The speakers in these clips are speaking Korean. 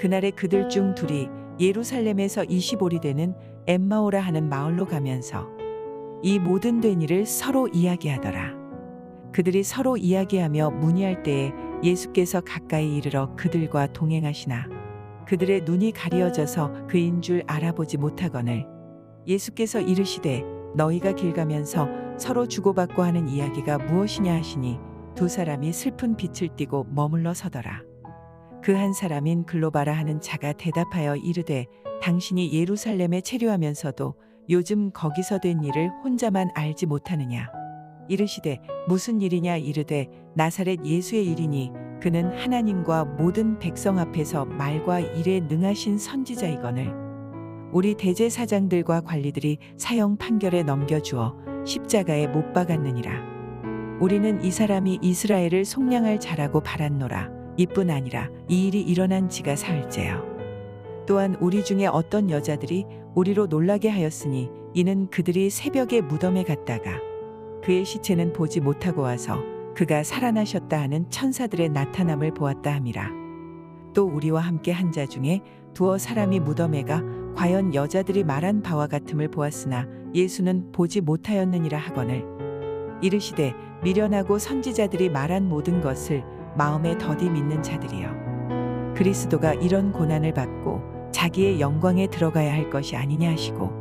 그날에 그들 중 둘이 예루살렘에서 25리 되는 엠마오라 하는 마을로 가면서 이 모든 된 일을 서로 이야기하더라. 그들이 서로 이야기하며 문의할 때에 예수께서 가까이 이르러 그들과 동행하시나 그들의 눈이 가리어져서 그인 줄 알아보지 못하거늘 예수께서 이르시되 너희가 길 가면서 서로 주고받고 하는 이야기가 무엇이냐 하시니 두 사람이 슬픈 빛을 띠고 머물러 서더라. 그 한 사람인 글로바라 하는 자가 대답하여 이르되 당신이 예루살렘에 체류하면서도 요즘 거기서 된 일을 혼자만 알지 못하느냐. 이르시되 무슨 일이냐 이르되 나사렛 예수의 일이니 그는 하나님과 모든 백성 앞에서 말과 일에 능하신 선지자이거늘 우리 대제사장들과 관리들이 사형 판결에 넘겨주어 십자가에 못 박았느니라. 우리는 이 사람이 이스라엘을 속량할 자라고 바랐노라. 이뿐 아니라 이 일이 일어난 지가 사흘째요. 또한 우리 중에 어떤 여자들이 우리로 놀라게 하였으니 이는 그들이 새벽에 무덤에 갔다가 그의 시체는 보지 못하고 와서 그가 살아나셨다 하는 천사들의 나타남을 보았다 함이라. 또 우리와 함께 한 자 중에 두어 사람이 무덤에 가 과연 여자들이 말한 바와 같음을 보았으나 예수는 보지 못하였느니라 하거늘 이르시되 미련하고 선지자들이 말한 모든 것을 마음에 더디 믿는 자들이여 그리스도가 이런 고난을 받고 자기의 영광에 들어가야 할 것이 아니냐 하시고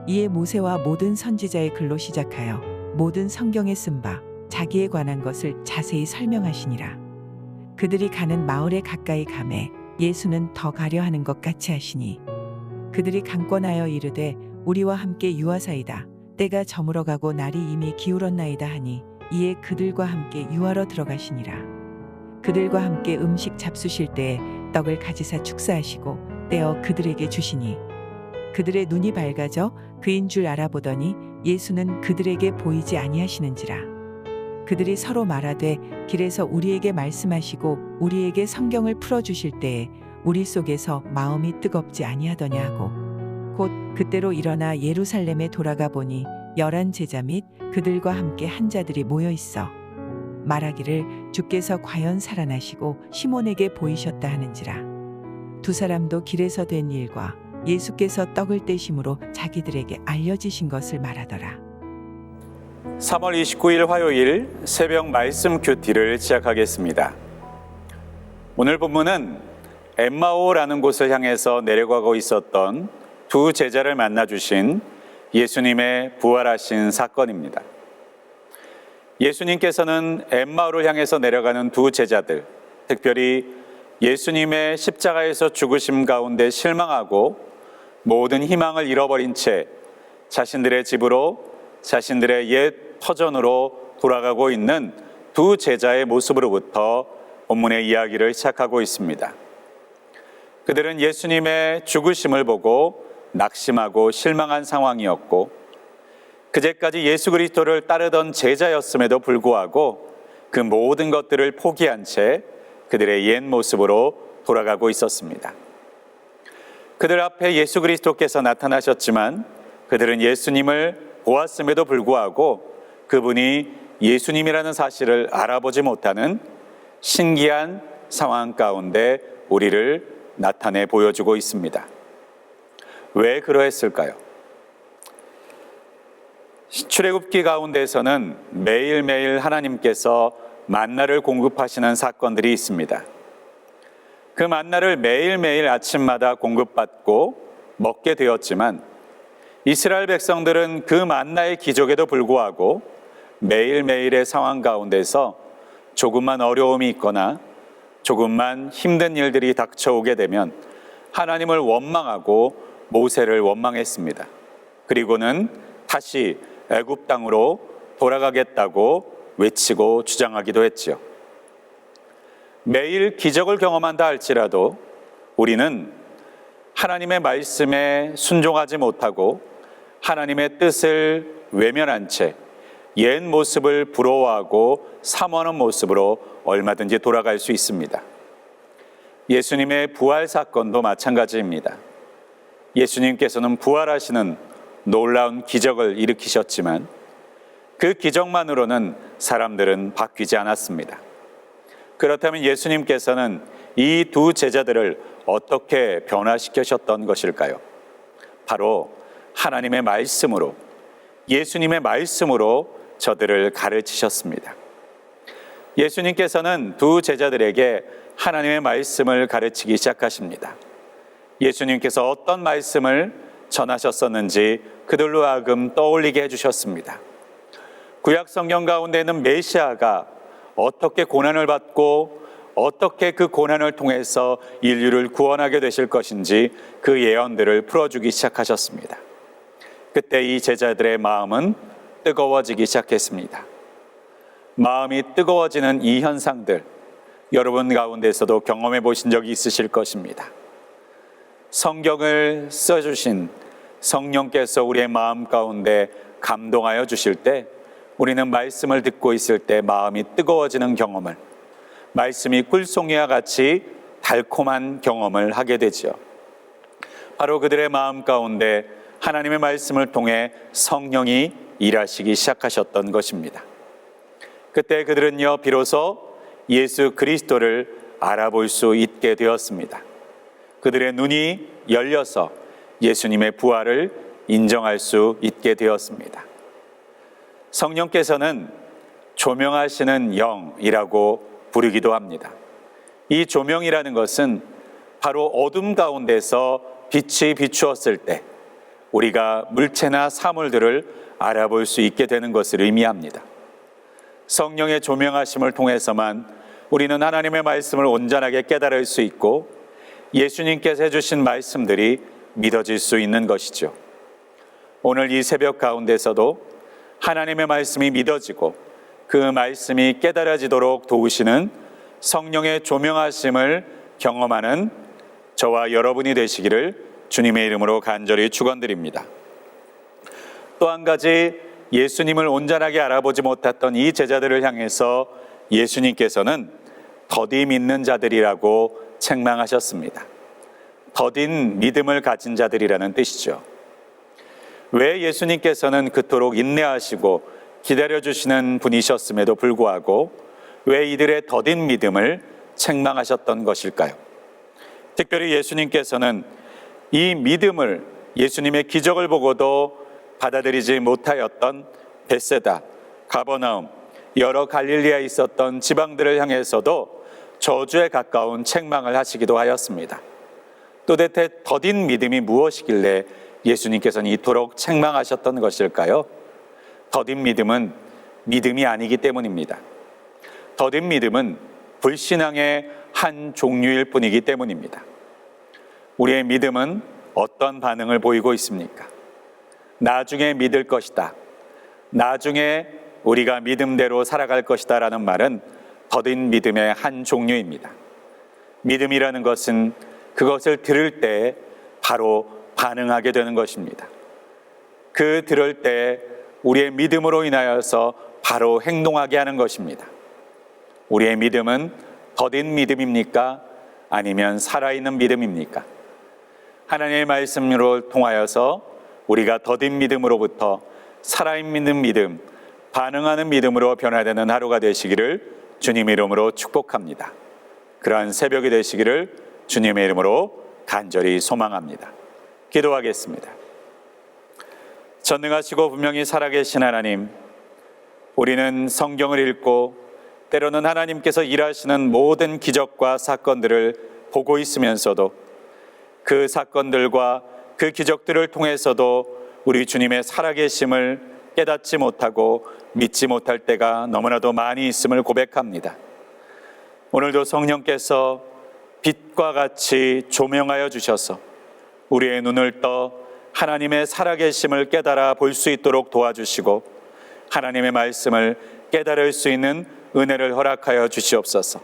이에 모세와 모든 선지자의 글로 시작하여 모든 성경에 쓴 바 자기에 관한 것을 자세히 설명하시니라. 그들이 가는 마을에 가까이 가매 예수는 더 가려 하는 것 같이 하시니 그들이 강권하여 이르되 우리와 함께 유하사이다. 때가 저물어 가고 날이 이미 기울었나이다 하니 이에 그들과 함께 유하러 들어가시니라. 그들과 함께 음식 잡수실 때에 떡을 가지사 축사하시고 떼어 그들에게 주시니 그들의 눈이 밝아져 그인 줄 알아보더니 예수는 그들에게 보이지 아니하시는지라. 그들이 서로 말하되 길에서 우리에게 말씀하시고 우리에게 성경을 풀어주실 때에 우리 속에서 마음이 뜨겁지 아니하더냐 하고 곧 그때로 일어나 예루살렘에 돌아가 보니 11 제자 및 그들과 함께 한 자들이 모여 있어 말하기를 주께서 과연 살아나시고 시몬에게 보이셨다 하는지라. 두 사람도 길에서 된 일과 예수께서 떡을 떼심으로 자기들에게 알려지신 것을 말하더라. 3월 29일 화요일 새벽 말씀 큐티를 시작하겠습니다. 오늘 본문은 엠마오라는 곳을 향해서 내려가고 있었던 두 제자를 만나 주신 예수님의 부활하신 사건입니다. 예수님께서는 엠마오를 향해서 내려가는 두 제자들, 특별히 예수님의 십자가에서 죽으심 가운데 실망하고 모든 희망을 잃어버린 채 자신들의 집으로 자신들의 옛 터전으로 돌아가고 있는 두 제자의 모습으로부터 본문의 이야기를 시작하고 있습니다. 그들은 예수님의 죽으심을 보고 낙심하고 실망한 상황이었고 그제까지 예수 그리스도를 따르던 제자였음에도 불구하고 그 모든 것들을 포기한 채 그들의 옛 모습으로 돌아가고 있었습니다. 그들 앞에 예수 그리스도께서 나타나셨지만 그들은 예수님을 보았음에도 불구하고 그분이 예수님이라는 사실을 알아보지 못하는 신기한 상황 가운데 우리를 나타내 보여주고 있습니다. 왜 그러했을까요? 출애굽기 가운데서는 매일매일 하나님께서 만나를 공급하시는 사건들이 있습니다. 그 만나를 매일매일 아침마다 공급받고 먹게 되었지만 이스라엘 백성들은 그 만나의 기적에도 불구하고 매일매일의 상황 가운데서 조금만 어려움이 있거나 조금만 힘든 일들이 닥쳐오게 되면 하나님을 원망하고 모세를 원망했습니다. 그리고는 다시 애굽 땅으로 돌아가겠다고 외치고 주장하기도 했지요. 매일 기적을 경험한다 할지라도 우리는 하나님의 말씀에 순종하지 못하고 하나님의 뜻을 외면한 채 옛 모습을 부러워하고 사모하는 모습으로 얼마든지 돌아갈 수 있습니다. 예수님의 부활 사건도 마찬가지입니다. 예수님께서는 부활하시는 놀라운 기적을 일으키셨지만 그 기적만으로는 사람들은 바뀌지 않았습니다. 그렇다면 예수님께서는 이 두 제자들을 어떻게 변화시키셨던 것일까요? 바로 하나님의 말씀으로, 예수님의 말씀으로 저들을 가르치셨습니다. 예수님께서는 두 제자들에게 하나님의 말씀을 가르치기 시작하십니다. 예수님께서 어떤 말씀을 전하셨었는지 그들로 하여금 떠올리게 해주셨습니다. 구약 성경 가운데는 메시아가 어떻게 고난을 받고 어떻게 그 고난을 통해서 인류를 구원하게 되실 것인지 그 예언들을 풀어주기 시작하셨습니다. 그때 이 제자들의 마음은 뜨거워지기 시작했습니다. 마음이 뜨거워지는 이 현상들, 여러분 가운데서도 경험해 보신 적이 있으실 것입니다. 성경을 써주신 성령께서 우리의 마음 가운데 감동하여 주실 때, 우리는 말씀을 듣고 있을 때 마음이 뜨거워지는 경험을, 말씀이 꿀송이와 같이 달콤한 경험을 하게 되죠. 바로 그들의 마음 가운데 하나님의 말씀을 통해 성령이 일하시기 시작하셨던 것입니다. 그때 그들은요, 비로소 예수 그리스도를 알아볼 수 있게 되었습니다. 그들의 눈이 열려서 예수님의 부활을 인정할 수 있게 되었습니다. 성령께서는 조명하시는 영이라고 부르기도 합니다. 이 조명이라는 것은 바로 어둠 가운데서 빛이 비추었을 때 우리가 물체나 사물들을 알아볼 수 있게 되는 것을 의미합니다. 성령의 조명하심을 통해서만 우리는 하나님의 말씀을 온전하게 깨달을 수 있고 예수님께서 해주신 말씀들이 믿어질 수 있는 것이죠. 오늘 이 새벽 가운데서도 하나님의 말씀이 믿어지고 그 말씀이 깨달아지도록 도우시는 성령의 조명하심을 경험하는 저와 여러분이 되시기를 주님의 이름으로 간절히 축원드립니다. 또 한 가지, 예수님을 온전하게 알아보지 못했던 이 제자들을 향해서 예수님께서는 더디 믿는 자들이라고 책망하셨습니다. 더딘 믿음을 가진 자들이라는 뜻이죠. 왜 예수님께서는 그토록 인내하시고 기다려주시는 분이셨음에도 불구하고 왜 이들의 더딘 믿음을 책망하셨던 것일까요? 특별히 예수님께서는 이 믿음을, 예수님의 기적을 보고도 받아들이지 못하였던 벳세다, 가버나움, 여러 갈릴리아에 있었던 지방들을 향해서도 저주에 가까운 책망을 하시기도 하였습니다. 도대체 더딘 믿음이 무엇이길래 예수님께서는 이토록 책망하셨던 것일까요? 더딘 믿음은 믿음이 아니기 때문입니다. 더딘 믿음은 불신앙의 한 종류일 뿐이기 때문입니다. 우리의 믿음은 어떤 반응을 보이고 있습니까? 나중에 믿을 것이다, 나중에 우리가 믿음대로 살아갈 것이다 라는 말은 더딘 믿음의 한 종류입니다. 믿음이라는 것은 그것을 들을 때 바로 반응하게 되는 것입니다. 그 들을 때 우리의 믿음으로 인하여서 바로 행동하게 하는 것입니다. 우리의 믿음은 더딘 믿음입니까? 아니면 살아있는 믿음입니까? 하나님의 말씀으로 통하여서 우리가 더딘 믿음으로부터 살아있는 믿음, 반응하는 믿음으로 변화되는 하루가 되시기를 주님의 이름으로 축복합니다. 그러한 새벽이 되시기를 주님의 이름으로 간절히 소망합니다. 기도하겠습니다. 전능하시고 분명히 살아계신 하나님, 우리는 성경을 읽고 때로는 하나님께서 일하시는 모든 기적과 사건들을 보고 있으면서도 그 사건들과 그 기적들을 통해서도 우리 주님의 살아계심을 깨닫지 못하고 믿지 못할 때가 너무나도 많이 있음을 고백합니다. 오늘도 성령께서 빛과 같이 조명하여 주셔서 우리의 눈을 떠 하나님의 살아계심을 깨달아 볼 수 있도록 도와주시고 하나님의 말씀을 깨달을 수 있는 은혜를 허락하여 주시옵소서.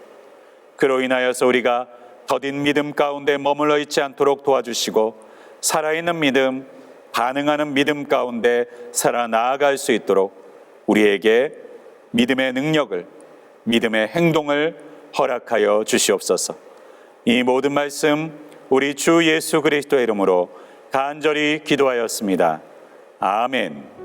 그로 인하여서 우리가 더딘 믿음 가운데 머물러 있지 않도록 도와주시고 살아있는 믿음, 반응하는 믿음 가운데 살아 나아갈 수 있도록 우리에게 믿음의 능력을, 믿음의 행동을 허락하여 주시옵소서. 이 모든 말씀 우리 주 예수 그리스도의 이름으로 간절히 기도하였습니다. 아멘.